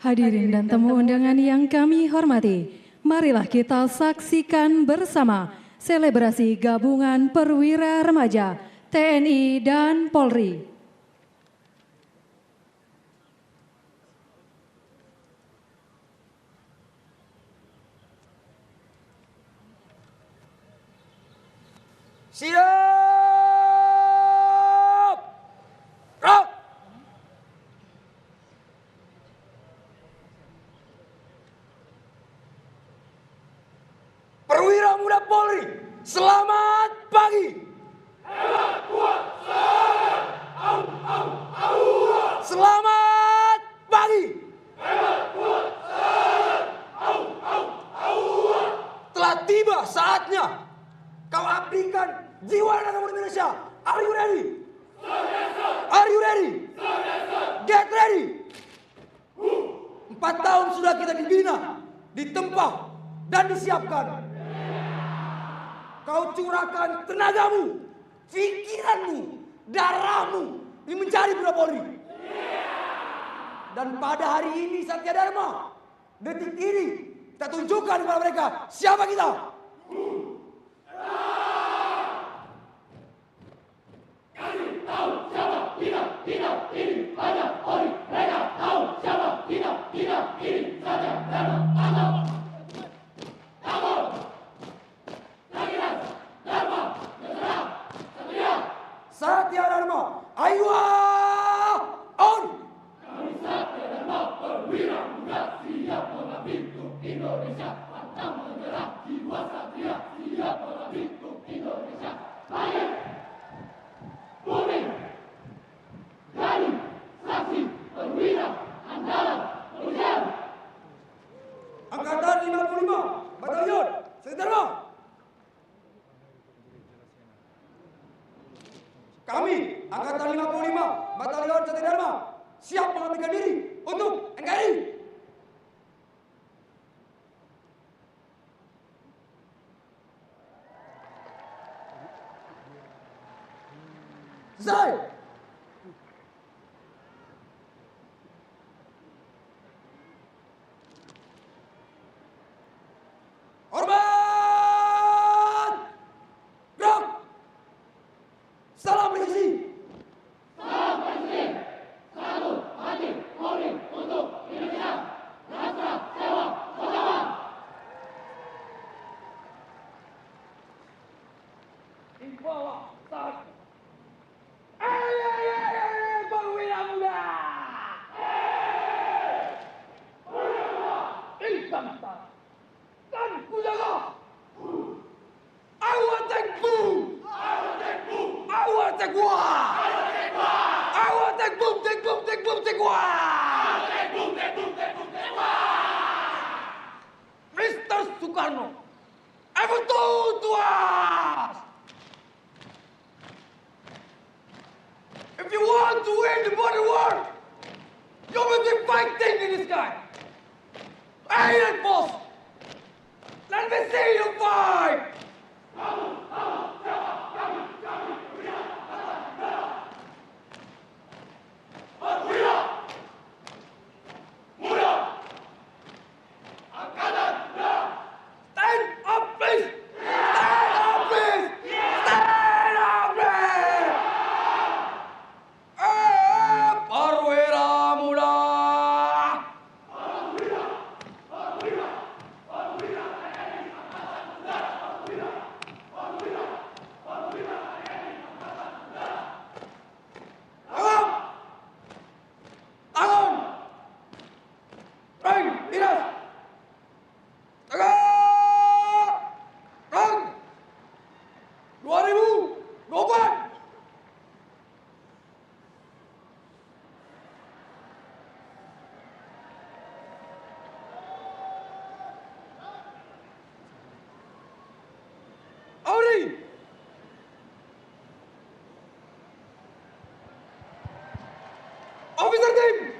Hadirin dan tamu undangan yang kami hormati, marilah kita saksikan bersama selebrasi gabungan perwira remaja TNI dan Polri. Siap! Gerak! Perwira Muda Polri, selamat pagi! Hebat, kuat, semangat! Selamat pagi! Hebat, kuat, semangat! Telah tiba saatnya kau abdikan jiwa dan raga Indonesia. Are you ready? Are you ready? Get ready! 4 tahun sudah kita dibina, ditempa, dan disiapkan. Kau curahkan tenagamu, pikiranmu, darahmu di mencari Muda Polri. Dan pada hari ini Satya Dharma, detik ini kita tunjukkan kepada mereka siapa kita. Satya Dharma, ayo on! Kami Satya Dharma, perwira muda siap mengabdi untuk Indonesia. Pantang menyerah, jiwa satria siap mengabdi untuk Indonesia. Baik, bumi, berani, saksi, perwira, andalan, Polisian. Angkatan 55, Batalion, Satya Dharma. Kami, Angkatan 55, Batalion Satya Dharma, siap mengabdikan diri untuk NKRI. Selesai. Hormat! Gerak! Salam presisi! Salam presisi! Satu hati Polri untuk Indonesia. Rasa sewa bersama. Di bawah saat perwira muda! Perwira muda! Ingkatan dan kujaga! I will take boom! I will take boom! I will take one! I will take boom, take boom, take boom, take one! Take boom, take boom, take boom, take one! Mr. Sukarno, ever told to us! If you want to win the modern world, you will be fighting in the sky. Hey, that boss! Let me see you fight! Officer team!